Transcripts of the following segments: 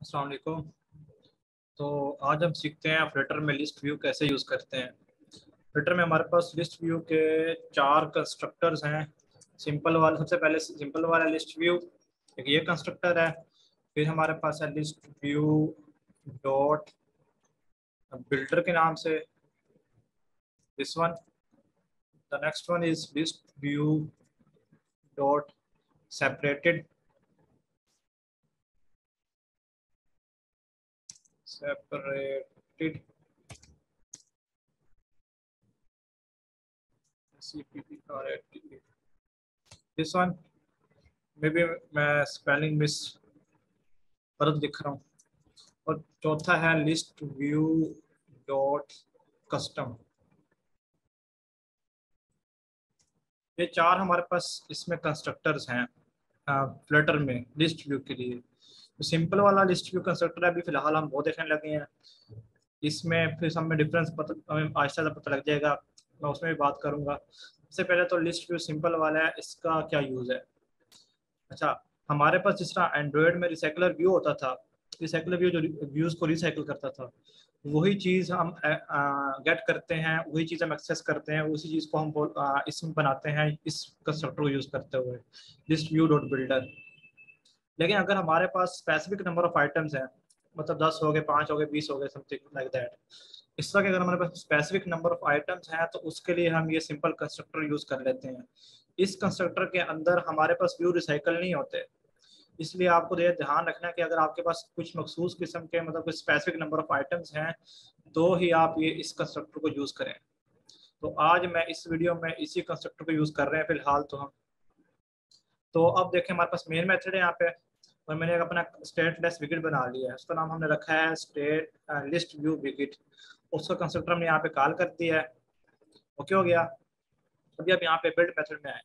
अस्सलाम वालेकुम। तो आज हम सीखते हैं फ्लटर में लिस्ट व्यू कैसे यूज़ करते हैं। फ्लटर में हमारे पास लिस्ट व्यू के 4 कंस्ट्रक्टर्स हैं। सिंपल वाला, सबसे पहले सिंपल वाला लिस्ट व्यू, एक ये कंस्ट्रक्टर है। फिर हमारे पास है लिस्ट व्यू डॉट बिल्डर के नाम से, this one. The next one is list view dot separated separated this one. May be मैं स्पेलिंग मिस गलत लिख रहा हूँ। और चौथा है लिस्ट व्यू डॉट कस्टम। ये 4 हमारे पास इसमें कंस्ट्रक्टर्स हैं फ्लटर में लिस्ट व्यू के लिए। तो सिंपल वाला लिस्ट व्यू कंस्ट्रक्टर अभी फिलहाल हम वो देखने लगे हैं। इसमें फिर हमें डिफरेंस पता, हमें आहिस्ता आहिस्ता पता लग जाएगा। मैं उसमें भी बात करूंगा। सबसे पहले तो लिस्ट व्यू सिंपल वाला है, इसका क्या यूज़ है। अच्छा, हमारे पास जिस तरह एंड्रॉयड में रिसाइकलर व्यू होता था, रिसाइकलर व्यू जो व्यूज़ को रिसाइकिल करता था, वही चीज़ हम गेट करते हैं, वही चीज़ हम एक्सेस करते हैं, उसी चीज़ को हम इसमें बनाते हैं इस कंस्ट्रक्टर को यूज़ करते हुए, लिस्ट व्यू डॉट बिल्डर। लेकिन अगर हमारे पास स्पेसिफिक नंबर ऑफ आइटम्स हैं, मतलब 10 हो गए, 5 हो गए, 20 हो गए, समथिंग लाइक दैट, इस तरह के अगर हमारे पास स्पेसिफिक नंबर ऑफ आइटम्स हैं तो उसके लिए हम ये सिंपल कंस्ट्रक्टर यूज़ कर लेते हैं। इस कंस्ट्रक्टर के अंदर हमारे पास व्यू रिसाइकल नहीं होते, इसलिए आपको ये ध्यान रखना है कि अगर आपके पास कुछ मखसूस किस्म के, मतलब कुछ स्पेसिफिक नंबर ऑफ आइटम्स हैं, तो ही आप ये इस कंस्ट्रक्टर को यूज़ करें। तो आज मैं इस वीडियो में इसी कंस्ट्रक्टर को यूज़ कर रहे हैं फिलहाल। तो हम तो अब देखें, हमारे पास मेन मेथड है यहाँ पे, और मैंने एक अपना स्टेटलेस विकेट बना लिया है, उसका नाम हमने रखा है स्टेट लिस्ट व्यू विकेट। उसका कंस्ट्रक्टर हमने यहाँ पे कॉल कर दिया है। ओके हो गया। अभी आप यहाँ पे बिल्ड मेथड में आए,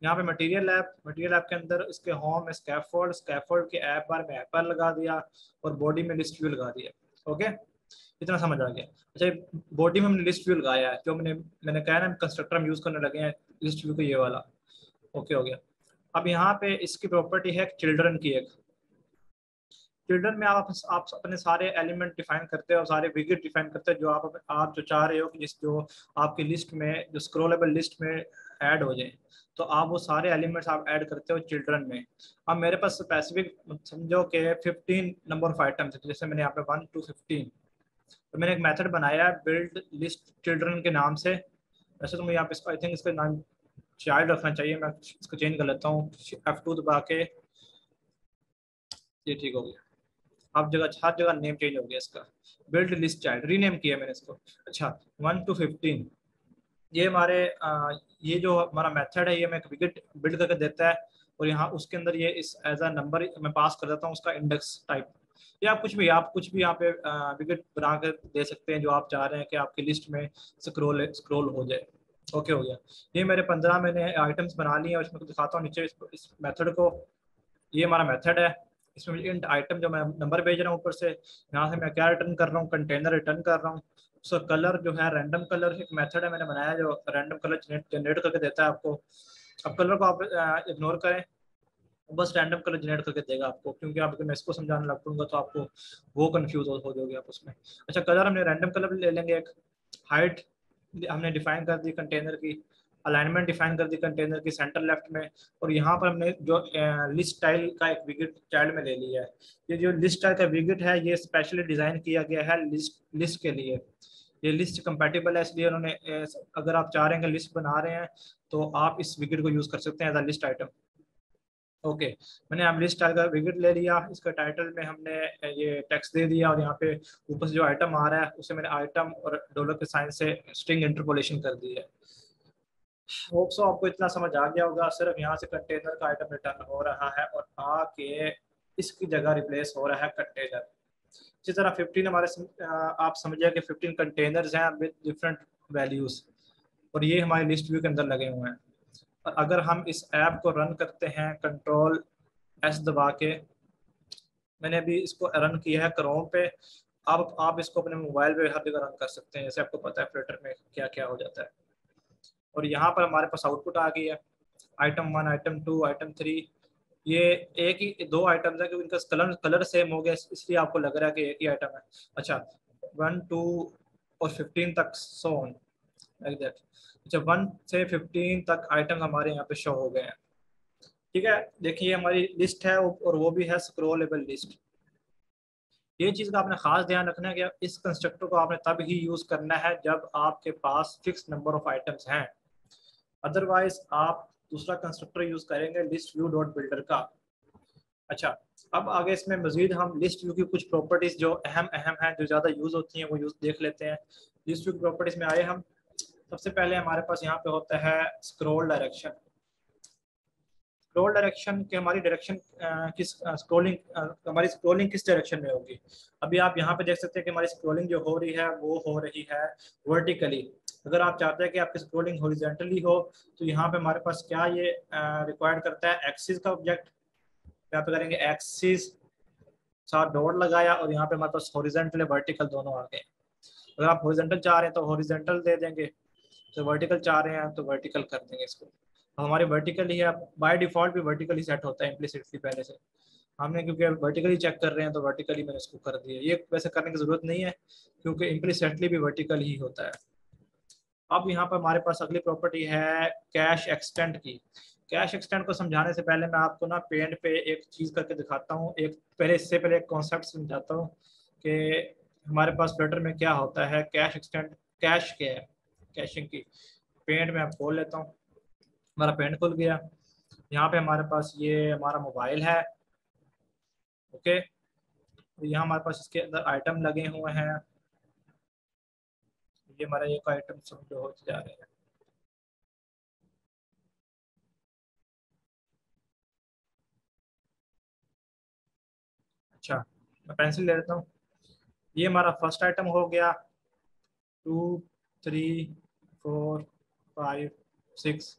यहाँ पे मटेरियल ऐप के अंदर इसके होम में स्कैफोल्ड के ऐप बार में एप्पल लगा दिया और बॉडी में लिस्ट व्यू लगा दिया। ओके, इतना समझ आ गया। अच्छा, बॉडी में हमने लिस्ट व्यू लगाया है, जो मैंने कहा ना कंस्ट्रक्टर हम यूज करने लगे हैं लिस्ट व्यू को, ये वाला। ओके हो गया। अब यहाँ पे इसकी प्रॉपर्टी है चिल्ड्रन की एक। चिल्ड्रन में आप अपने सारे एलिमेंट डिफाइन करते हो, सारे विकेट डिफाइन करते हो जो आप जो चाह रहे हो कि जिस जो आपकी लिस्ट में, जो स्क्रॉलेबल लिस्ट में ऐड हो जाए, तो आप वो सारे एलिमेंट्स आप ऐड करते हो चिल्ड्रन में। अब मेरे पास स्पेसिफिक समझो कि 15 नंबर ऑफ आइटम्स है, जैसे मैंने यहाँ पे 1 to 15, तो मैंने एक मेथड बनाया है बिल्ड लिस्ट चिल्ड्रन के नाम से। वैसे तो मुझे यहाँ पे आई थिंक इसका नाम चाइल्ड रखना चाहिए, मैं इसको चेंज कर लेता हूँ, F2 दबा के। ये ठीक हो गया। हर जगह नेम चेंज हो गया इसका। बिल्ड लिस्ट चाइल्ड रीनेम किया मैंने इसको। अच्छा, 1 to 15, ये ये जो हमारा मेथड है, ये मैं एक विकेट बिल्ड करके देता है, और यहाँ उसके अंदर ये इस एज अ नंबर मैं पास कर देता हूँ उसका इंडेक्स टाइप। या आप कुछ भी यहाँ पे विकेट बना कर दे सकते हैं जो आप चाह रहे हैं कि आपकी लिस्ट में स्क्रोल हो जाए। ओके हो गया। ये मेरे 15 मैंने आइटम्स बना लिए हैं, और इसमें दिखाता हूँ नीचे इस मेथड को। ये हमारा मेथड है। इसमें इंट आइटम जो मैं नंबर भेज रहा हूँ ऊपर से, यहाँ से मैं क्या रिटर्न कर रहा हूँ, कंटेनर रिटर्न कर रहा हूँ। उसका कलर जो है रैंडम कलर, एक मेथड है मैंने बनाया जो रैंडम कलर जनरेट करके देता है आपको। अब कलर को आप इग्नोर करें, बस रैंडम कलर जनरेट करके देगा आपको, क्योंकि आप अगर मैं इसको समझाने लग पड़ूंगा तो आपको वो कंफ्यूज हो जाओगे आप उसमें। अच्छा, कलर हमने रैंडम कलर ले लेंगे एक। हाइट हमने डिफाइन कर दी कंटेनर की। अलाइनमेंट डिफाइन कर दी कंटेनर की सेंटर लेफ्ट में। और यहाँ पर हमने जो लिस्ट स्टाइल का एक विकेट चाइल्ड में ले लिया है। ये जो लिस्ट स्टाइल का विकेट है, ये स्पेशली डिजाइन किया गया है लिस्ट के लिए। ये लिस्ट कंपेटिबल है, इसलिए उन्होंने अगर आप चाह रहे हैं कि लिस्ट बना रहे हैं, तो आप इस विकेट को यूज कर सकते हैं as a list item. Okay, मैंने अब लिस्ट का विकेट ले लिया, इसका टाइटल में हमने ये टेक्स्ट दे दिया, और यहाँ पे ऊपर से जो आइटम आ रहा है उसे मैंने आइटम और डॉलर के साइन से स्ट्रिंग इंटरपोलेशन कर दी है। होप सो आपको इतना समझ आ गया होगा। सिर्फ यहाँ से कंटेनर का आइटम रिटर्न हो रहा है, और आके इसकी जगह रिप्लेस हो रहा है कंटेनर। इसी तरह 15 आप समझिए कि 15 कंटेनर्स हैं विद डिफरेंट वैल्यूज, और ये हमारे लिस्ट व्यू के अंदर लगे हुए हैं। और अगर हम इस ऐप को रन करते हैं कंट्रोल एस दबा के, मैंने अभी इसको रन किया है क्रोम पे। आप इसको अपने मोबाइल पे हर जगह रन कर सकते हैं, जैसे आपको पता है फ्लटर में क्या क्या हो जाता है। और यहाँ पर हमारे पास आउटपुट आ गई है, आइटम 1, आइटम 2, आइटम 3। ये एक ही दो आइटम्स है, क्योंकि इनका कलर कलर सेम हो गया इसलिए आपको लग रहा है कि एक ही आइटम है। अच्छा 1 2 और 15 तक सो ऑन लाइक दैट। अच्छा 1 से 15 तक आइटम हमारे यहाँ पे शो हो गए हैं। ठीक है, देखिए हमारी लिस्ट है और वो भी है स्क्रॉलेबल लिस्ट। ये चीज़ का आपने खास ध्यान रखना है कि इस कंस्ट्रक्टर को आपने तब ही यूज़ करना है जब आपके पास फिक्स नंबर ऑफ आइटम्स हैं, अदरवाइज आप दूसरा कंस्ट्रक्टर यूज़ करेंगे लिस्ट व्यू डॉट बिल्डर का। अच्छा, अब आगे इसमें मजीद हम लिस्ट व्यू की कुछ प्रॉपर्टीज जो अहम अहम हैं, जो ज़्यादा यूज़ होती हैं, वो यूज़ देख लेते हैं। लिस्ट व्यू की प्रॉपर्टीज में आए हम, सबसे पहले हमारे पास यहाँ पे होता है स्क्रॉल डायरेक्शन। स्क्रॉल डायरेक्शन के हमारी डायरेक्शन किस स्क्रॉलिंग हमारी स्क्रॉलिंग किस डायरेक्शन में होगी। अभी आप यहाँ पे देख सकते हैं कि हमारी स्क्रॉलिंग जो हो रही है वो हो रही है वर्टिकली। अगर आप चाहते हैं कि आपकी स्क्रॉलिंग हॉरिजॉन्टली हो तो यहाँ पे हमारे पास क्या ये रिक्वायर्ड करता है, एक्सिस का ऑब्जेक्ट। यहाँ पे करेंगे एक्सिस, साथ डॉट लगाया और यहाँ पे हमारे पास हॉरिजॉन्टल वर्टिकल दोनों आ गए। अगर आप हॉरिजॉन्टल चाह रहे हैं तो हॉरिजॉन्टल दे देंगे, तो वर्टिकल चाह रहे हैं तो वर्टिकल कर देंगे इसको। हमारे वर्टिकल ही है, बाय डिफॉल्ट भी वर्टिकल ही सेट होता है इम्प्लिसिटली पहले से। हमने क्योंकि वर्टिकली चेक कर रहे हैं तो वर्टिकली मैंने इसको कर दिया। ये वैसे करने की जरूरत नहीं है क्योंकि इम्प्लिसिटली भी वर्टिकल ही होता है। अब यहाँ पर हमारे पास अगली प्रॉपर्टी है कैश एक्सटेंड की। कैश एक्सटेंड को समझाने से पहले मैं आपको ना पेंट पे एक चीज़ करके दिखाता हूँ। एक पहले इससे पहले एक कॉन्सेप्ट समझाता हूँ कि हमारे पास फ्लटर में क्या होता है। कैश एक्सटेंड कैश क्या है, कैशिंग की। पेंट में आप खोल लेता हूँ, हमारा पेंट खुल गया। यहाँ पे हमारे पास ये हमारा मोबाइल है। ओके, यहाँ हमारे पास इसके अंदर आइटम लगे हुए हैं। ये हमारा एक आइटम समझो हो जा रहे हैं। अच्छा, मैं पेंसिल ले लेता हूँ। ये हमारा फर्स्ट आइटम हो गया। 2 3 4 5 6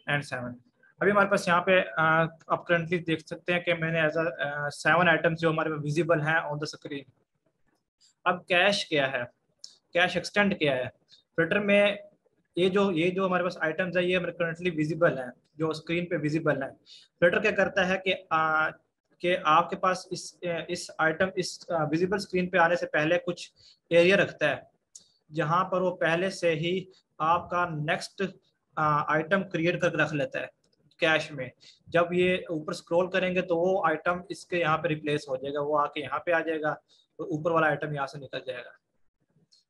एंड 7। अभी हमारे पास यहाँ पे आप करंटली देख सकते हैं कि मैंने एज 7 आइटम्स जो हमारे विजिबल हैं ऑन द स्क्रीन। अब कैश क्या है, कैश एक्सटेंड क्या है फिल्टर में। ये जो हमारे पास आइटम्स है ये हमारे करंटली विजिबल हैं, जो स्क्रीन पे विजिबल है। फिल्टर क्या करता है कि आपके पास इस आइटम इस विजिबल स्क्रीन पे आने से पहले कुछ एरिया रखता है जहां पर वो पहले से ही आपका नेक्स्ट आइटम क्रिएट करके रख लेता है कैश में। जब ये ऊपर स्क्रॉल करेंगे तो वो आइटम इसके यहाँ पे रिप्लेस हो जाएगा, वो आके यहाँ पे आ जाएगा तो ऊपर वाला आइटम यहाँ से निकल जाएगा।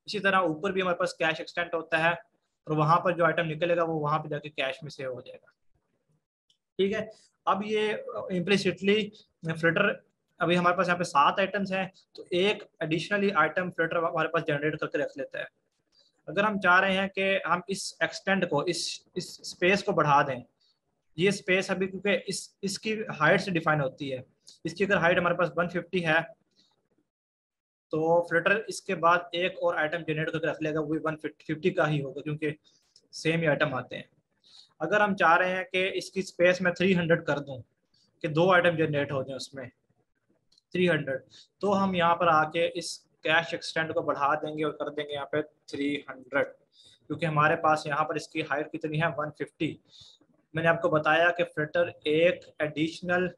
इसी तरह ऊपर भी हमारे पास कैश एक्सटेंड होता है और वहां पर जो आइटम निकलेगा वो वहां पर जाके कैश में सेव हो जाएगा। ठीक है, अब ये इम्प्लिसिटली फ्लिटर, अभी हमारे पास यहाँ पे 7 आइटम्स हैं तो एक एडिशनली आइटम फ्लिटर हमारे पास जनरेट करके रख लेता है। अगर हम चाह रहे हैं कि हम इस एक्सटेंड को इस स्पेस को बढ़ा दें, ये स्पेस अभी क्योंकि इसकी हाइट से डिफाइन होती है। इसकी अगर हाइट हमारे पास 150 है तो फ्लिटर इसके बाद एक और आइटम जनरेट करके रख लेगा, वो भी 150 का ही होगा क्योंकि सेम ही आइटम आते हैं। अगर हम चाह रहे हैं कि इसकी स्पेस में 300 कर दूं कि 2 आइटम जनरेट हो जाए उसमें 300, तो हम यहाँ पर आके इस कैश एक्सटेंड को बढ़ा देंगे और कर देंगे यहाँ पे 300, क्योंकि हमारे पास यहाँ पर इसकी हाइट कितनी है 150। मैंने आपको बताया कि फ्लिटर एक एडिशनल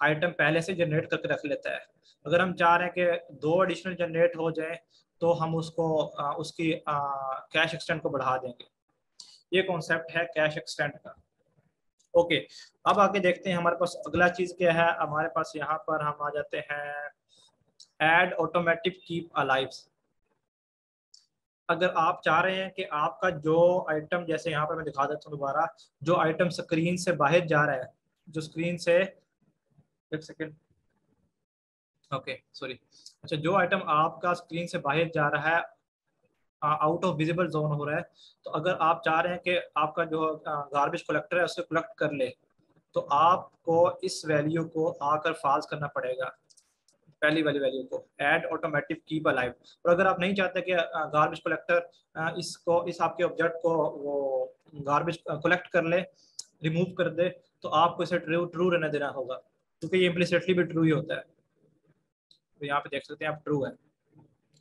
आइटम पहले से जनरेट करके रख लेता है। अगर हम चाह रहे हैं कि 2 एडिशनल जनरेट हो जाए तो हम उसको उसकी कैश एक्सटेंड को बढ़ा देंगे। ये कॉन्सेप्ट है कैश एक्सटेंड का। ओके, अब आगे देखते हैं हमारे पास अगला चीज क्या है। हमारे पास यहाँ पर हम आ जाते हैं ऐड ऑटोमेटिक कीप अलाइव। अगर आप चाह रहे हैं कि आपका जो आइटम, जैसे यहाँ पर मैं दिखा देता हूँ दोबारा, जो आइटम स्क्रीन से बाहर जा रहा है, जो स्क्रीन से, एक सेकेंड, ओके सॉरी, अच्छा, जो आइटम आपका स्क्रीन से बाहर जा रहा है, आउट ऑफ विजिबल जोन हो रहा है, तो अगर आप चाह रहे हैं कि आपका जो गार्बेज कलेक्टर है उसको कलेक्ट कर ले तो आपको इस वैल्यू को आकर फॉल्स करना पड़ेगा, पहली वाली वैल्यू को, ऐड ऑटोमेटिक कीप अलाइव। और अगर आप नहीं चाहते कि गार्बेज कलेक्टर इस आपके ऑब्जेक्ट को वो गार्बेज कलेक्ट कर ले, रिमूव कर दे, तो आपको इसे ट्रू ट्रू रहने देना होगा क्योंकि ये इम्प्लिसिटली भी ट्रू ही होता है। तो यहाँ पे देख सकते हैं आप ट्रू है।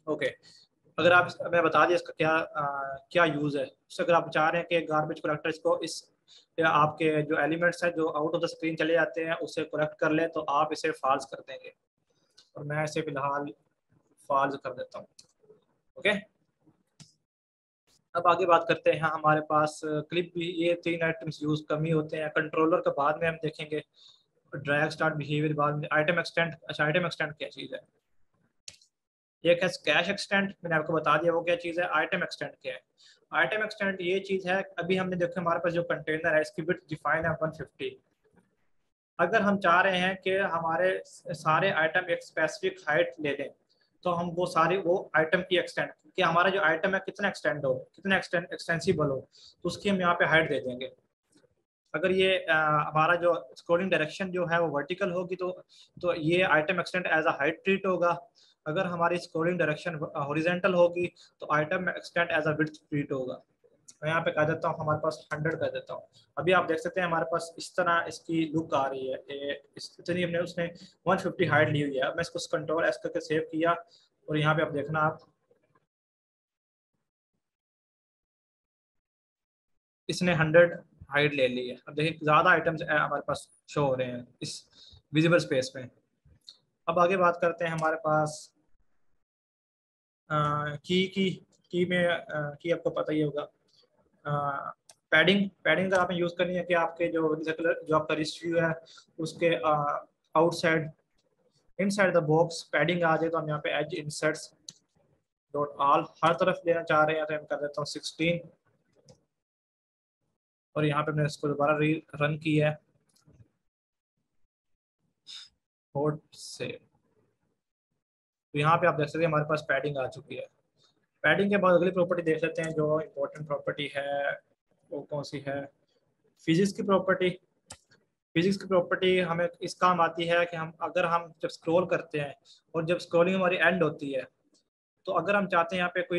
ओके, अगर आप, मैं बता दिया इसका क्या क्या यूज़ है। उससे अगर आप चाह रहे हैं कि गार्बेज कलेक्टर इसको इस या आपके जो एलिमेंट्स हैं जो आउट ऑफ द स्क्रीन चले जाते हैं उसे करेक्ट कर ले, तो आप इसे फॉल्स कर देंगे, और मैं इसे फिलहाल फॉल्स कर देता हूँ। ओके, अब आगे बात करते हैं। हमारे पास क्लिप भी, ये 3 आइटम्स यूज कम ही होते हैं। कंट्रोलर का बाद में हम देखेंगे, ड्रैग स्टार्ट बिहेवियर बाद में। आइटम एक्सटेंड, अच्छा आइटम एक्सटेंड क्या चीज़ है? एक है कैश एक्सटेंड, मैंने आपको बता दिया वो क्या चीज़ है। आइटम एक्सटेंड क्या है? आइटम एक्सटेंड ये चीज़ है, अभी हमने देखा हमारे पास जो कंटेनर है इसकी बिट डिफाइन है 150। अगर हम चाह रहे हैं कि हमारे सारे आइटम एक स्पेसिफिक हाइट ले लें, तो हम वो सारी वो आइटम की एक्सटेंड, कि हमारा जो आइटम है कितना एक्सटेंड हो, कितना एक्सटेंसिबल हो, तो उसकी हम यहाँ पे हाइट दे देंगे। अगर ये हमारा जो स्क्रोलिंग डायरेक्शन जो है वो वर्टिकल होगी, तो ये item extend as a height treat होगा। अगर हमारी स्क्रोलिंग डायरेक्शन हॉरिजॉन्टल होगी, तो item extend as a width treat होगा। मैं यहाँ पे कह देता हूँ हमारे पास 100 कर देता हूँ। अभी आप देख सकते हैं हमारे पास इस तरह इसकी लुक आ रही है, इतनी हमने उसने 150 हाइट ली हुई है। अब मैं इसको कंट्रोल एस करके सेव किया, और यहाँ पे आप देखना, आप इसने 100 हाइट ले ली है। अब देखिए ज़्यादा आइटम्स हमारे पास शो हो रहे हैं इस विजिबल स्पेस में। अब आगे बात करते हैं हमारे पास की में की आपको पता ही होगा। पैडिंग, पैडिंग का आपने यूज़ करनी है कि आपके जो जो आपका रिस्ट व्यू है उसके outside inside the box padding आ जाए। तो हम यहाँ पे एज इंसर्ट्स डॉट ऑल हर तरफ लेना चाह रहे हैं, तो हम कर देता हूँ 16, और यहाँ पे मैंने इसको दोबारा रन किया है कोड से। तो यहाँ पे आप देख सकते हैं हमारे पास पैडिंग आ चुकी है। पैडिंग के बाद अगली प्रॉपर्टी देख लेते हैं जो इम्पोर्टेंट प्रॉपर्टी है, वो कौन सी है? फिजिक्स की प्रॉपर्टी। फिजिक्स की प्रॉपर्टी हमें इस काम आती है कि हम जब स्क्रॉल करते हैं और जब स्क्रॉलिंग हमारी एंड होती है, तो अगर हम चाहते हैं यहाँ पे कोई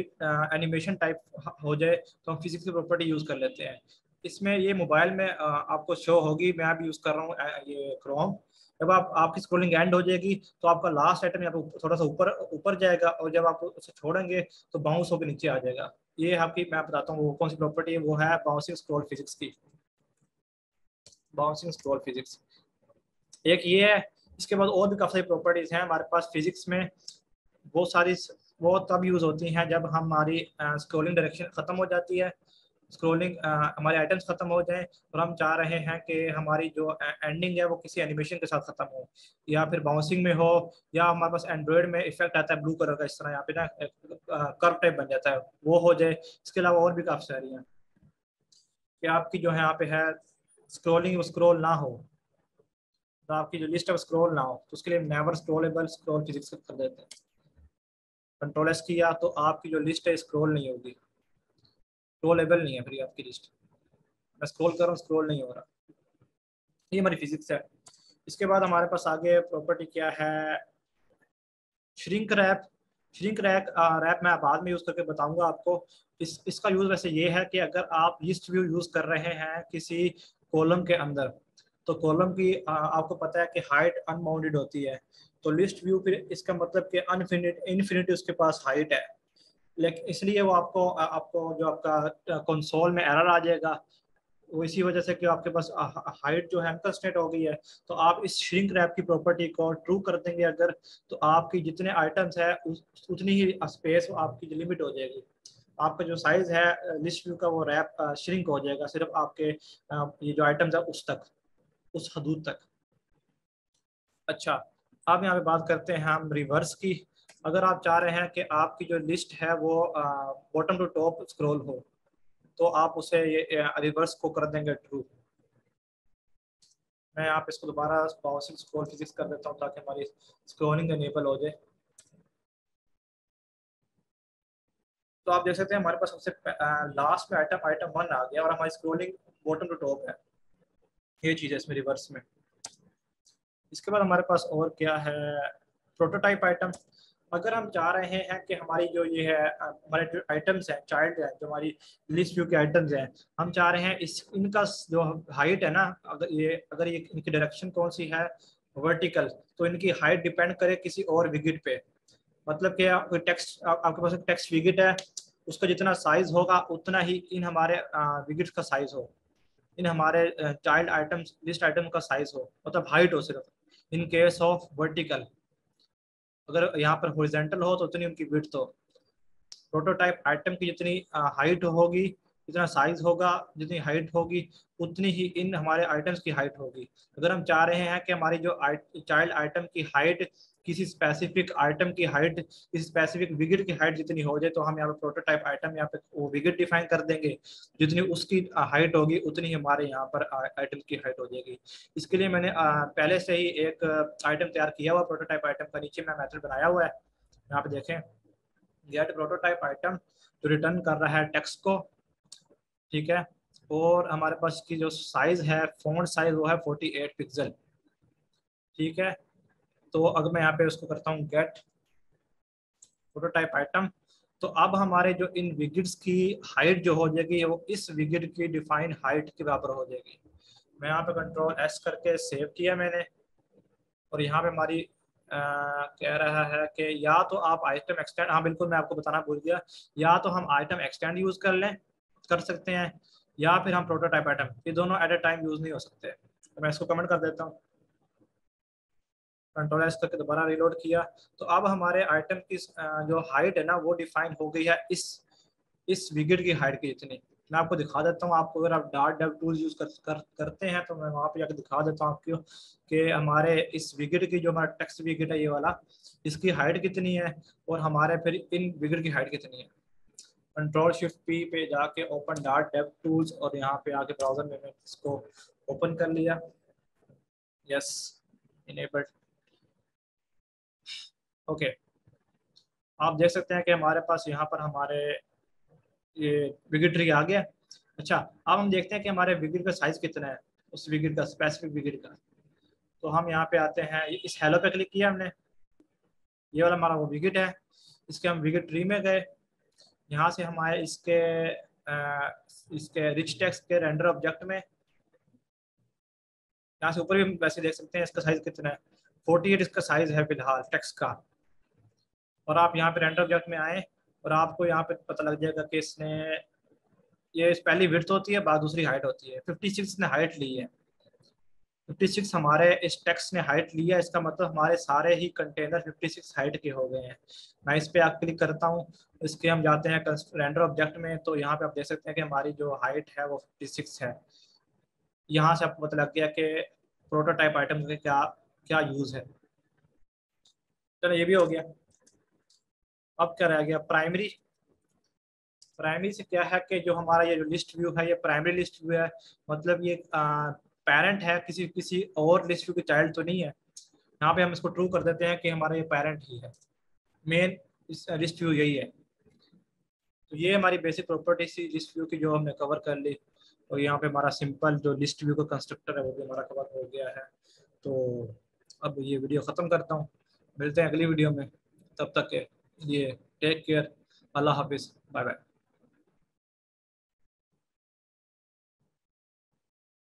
एनिमेशन टाइप हो जाए, तो हम फिजिक्स की प्रॉपर्टी यूज़ कर लेते हैं। इसमें ये मोबाइल में आपको शो होगी, मैं भी यूज़ कर रहा हूँ ये क्रोम। जब आपकी स्क्रॉलिंग एंड हो जाएगी, तो आपका लास्ट आइटम यहाँ पे थोड़ा सा ऊपर ऊपर जाएगा, और जब आप उसे छोड़ेंगे तो बाउंस होकर नीचे आ जाएगा। ये आपकी मैं बताता हूँ वो कौन सी प्रॉपर्टी है, वो है बाउंसिंग स्क्रॉल फिजिक्स की। बाउंसिंग स्क्रॉल फिजिक्स एक ये है। इसके बाद और भी काफ़ी सारी प्रॉपर्टीज हैं हमारे पास फिजिक्स में। वो सारी वो तब यूज़ होती हैं जब हमारी स्क्रॉलिंग डायरेक्शन ख़त्म हो जाती है, स्क्रॉलिंग हमारे आइटम्स ख़त्म हो जाएं, और हम चाह रहे हैं कि हमारी जो एंडिंग है वो किसी एनिमेशन के साथ ख़त्म हो, या फिर बाउंसिंग में हो, या हमारे पास एंड्रॉयड में इफेक्ट आता है ब्लू कलर का, इस तरह यहाँ पे ना कर्व टाइप बन जाता है, वो हो जाए। इसके अलावा और भी काफ़ी सारी हैं कि आपकी जो है यहाँ पे है स्क्रॉलिंग स्क्रॉल ना हो, तो आपकी जो लिस्ट ऑफ स्क्रॉल ना हो, तो उसके लिए नेवर स्क्रॉलेबल स्क्रॉल फिजिक्स कर देते हैं। कंट्रोल एस किया तो आपकी जो लिस्ट है स्क्रॉल नहीं होगी, स्क्रॉलेबल नहीं है फिर आपकी लिस्ट। मैं स्क्रॉल कर रहा हूँ, स्क्रॉल नहीं हो रहा। ये हमारी फिजिक्स है। इसके बाद हमारे पास आगे प्रॉपर्टी क्या है? Shrink rap. श्रिंक रैप मैं बाद में यूज़ करके बताऊंगा आपको। इसका यूज़ वैसे ये है कि अगर आप लिस्ट व्यू यूज़ कर रहे हैं किसी कॉलम के अंदर, तो कॉलम की आपको पता है कि हाइट अनबाउंडेड होती है, तो लिस्ट व्यू फिर इसका मतलब कि इन्फिनिटी उसके पास हाइट है। लेकिन इसलिए वो आपको आपको जो आपका कंसोल में एरर आ जाएगा, वो इसी वजह से कि आपके पास हाइट जो है अनकंस्ट्रेंट हो गई है। तो आप इस श्रिंक रैप की प्रॉपर्टी को ट्रू कर देंगे अगर, तो आपकी जितने आइटम्स है उतनी ही स्पेस आपकी जो लिमिट हो जाएगी। आपका जो साइज है लिस्ट व्यू का वो रैप श्रिंक हो जाएगा सिर्फ आपके ये जो आइटम्स है उस तक, उस हदूद तक। अच्छा, अब यहाँ पे बात करते हैं हम रिवर्स की। अगर आप चाह रहे हैं कि आपकी जो लिस्ट है वो बॉटम टू टॉप स्क्रॉल हो, तो आप उसे ये रिवर्स को कर देंगे ट्रू। मैं यहाँ पे इसको दोबारा बाउंसिंग स्क्रॉल फिजिक्स कर देता हूँ ताकि हमारी स्क्रॉलिंग एनेबल हो जाए। तो आप देख सकते हैं हमारे पास सबसे लास्ट में आइटम आइटम 1 आ गया, और हमारी स्क्रॉलिंग बॉटम टू टॉप है। ये चीज़ है इसमें रिवर्स में। इसके बाद हमारे पास और क्या है? Prototype item. अगर हम चाह रहे हैं कि हमारी जो ये है हमारे जो आइटम्स हैं, चाइल्ड हैं, जो हमारी लिस्ट व्यू के आइटम्स हैं, हम चाह रहे हैं इनका जो हाइट है ना, अगर ये इनकी डायरेक्शन कौन सी है, वर्टिकल, तो इनकी हाइट डिपेंड करे किसी और विगिट पे। मतलब कि कोई टेक्स्ट आपके पास एक टेक्स्ट विगिट है, उसका जितना साइज होगा उतना ही इन हमारे विगिट्स का साइज हो। इन हमारे चाइल्ड आइटम्स लिस्ट आइटम का साइज हो, मतलब हाइट हो सिर्फ। इन केस ऑफ वर्टिकल, अगर यहाँ पर हॉरिजॉन्टल हो तो उतनी उनकी विड्थ हो। प्रोटोटाइप आइटम की जितनी हाइट होगी, जितना साइज होगा, जितनी हाइट होगी, उतनी ही इन हमारे आइटम्स की हाइट होगी। अगर हम चाह रहे हैं कि हमारी जो चाइल्ड आइटम की हाइट किसी स्पेसिफिक आइटम की हाइट, किसी स्पेसिफिक विगिट की हाइट जितनी हो जाए, तो हम यहाँ पे प्रोटोटाइप आइटम यहाँ पे वो विगिट डिफाइन कर देंगे। जितनी उसकी हाइट होगी उतनी ही हमारे यहाँ पर आइटम की हाइट हो जाएगी। इसके लिए मैंने पहले से ही एक आइटम तैयार किया हुआ प्रोटोटाइप आइटम का, नीचे मैं मेथड बनाया हुआ है, यहाँ पे देखें। गेट प्रोटोटाइप आइटम जो रिटर्न कर रहा है टेक्स्ट को, ठीक है। और हमारे पास की जो साइज है, फॉन्ट साइज, वो है 48 पिक्सल, ठीक है। तो अगर मैं यहाँ पे उसको करता हूँ गेट प्रोटोटाइप आइटम, तो अब हमारे जो इन विगिट्स की हाइट जो हो जाएगी वो इस विगिट की डिफाइन हाइट के बराबर हो जाएगी। मैं यहाँ पे कंट्रोल एस करके सेव किया मैंने, और यहाँ पे हमारी कह रहा है कि या तो आप आइटम एक्सटेंड, हाँ बिल्कुल मैं आपको बताना भूल गया, या तो हम आइटम एक्सटेंड यूज कर लें, कर सकते हैं, या फिर हम प्रोटोटाइप आइटम, ये दोनों एट ए टाइम यूज नहीं हो सकते। तो मैं इसको कमेंट कर देता हूँ, कंट्रोल एस करके दोबारा रीलोड किया। तो अब हमारे आइटम की जो हाइट है ना वो डिफाइन हो गई है इस विगिट की हाइट की जितनी। मैं आपको दिखा देता हूँ, आपको अगर आप डार्ट डेव टूल्स यूज करते हैं तो मैं वहाँ पे जाकर दिखा देता हूँ आपको कि हमारे इस विगिट की, जो हमारा टेक्स्ट विगिट है ये वाला, इसकी हाइट कितनी है और हमारे फिर इन विगिट की हाइट कितनी है। कंट्रोल शिफ्ट पी पे जाके ओपन डार्ट डेव टूल्स, और यहाँ पे आके ब्राउजर में मैं इसको ओपन कर लिया, यस इनेबल्ड, ओके। आप देख सकते हैं कि हमारे पास यहाँ पर हमारे ये विकेट ट्री आ गया। अच्छा, अब हम देखते हैं कि हमारे विकेट का साइज कितना है, उस विकेट का, स्पेसिफिक विकेट का। तो हम यहाँ पे आते हैं, इस हेलो पे क्लिक किया हमने, ये वाला हमारा वो विकेट है। इसके हम विकेट ट्री में गए, यहाँ से हमारे इसके रिच टेक्स्ट के रेंडर ऑब्जेक्ट में, यहाँ से ऊपर भी हम वैसे देख सकते हैं इसका साइज कितना है, 48 इसका साइज है फिलहाल टेक्स्ट का। और आप यहाँ पे रेंडर ऑब्जेक्ट में आए और आपको यहाँ पे पता लग जाएगा कि इसने, ये पहली विड्थ होती है, बाद दूसरी हाइट होती है। 56 ने हाइट ली है, 56 हमारे इस टेक्स्ट ने हाइट लिया, इसका मतलब हमारे सारे ही कंटेनर 56 हाइट के हो गए हैं। मैं इस पे आप क्लिक करता हूँ, इसके हम जाते हैं रेंडर ऑब्जेक्ट में, तो यहाँ पे आप देख सकते हैं कि हमारी जो हाइट है वो 56 है। यहाँ से आपको पता लग गया कि प्रोटोटाइप आइटम का क्या क्या यूज है। चलो ये भी हो गया। अब क्या रह गया, प्राइमरी। प्राइमरी से क्या है कि जो हमारा ये जो लिस्ट व्यू है ये प्राइमरी लिस्ट व्यू है, मतलब ये पेरेंट है, किसी किसी और लिस्ट व्यू के चाइल्ड तो नहीं है। यहाँ पे हम इसको ट्रू कर देते हैं कि हमारा ये पेरेंट ही है, मेन इस लिस्ट व्यू यही है। तो ये हमारी बेसिक प्रॉपर्टी सी लिस्ट व्यू की जो हमने कवर कर ली। और यहाँ पे हमारा सिंपल जो लिस्ट व्यू का कंस्ट्रक्टर है वो भी हमारा कवर हो गया है। तो अब ये वीडियो ख़त्म करता हूँ, मिलते हैं अगली वीडियो में, तब तक के लिए टेक केयर, अल्लाह हाफिज़, बाय बाय।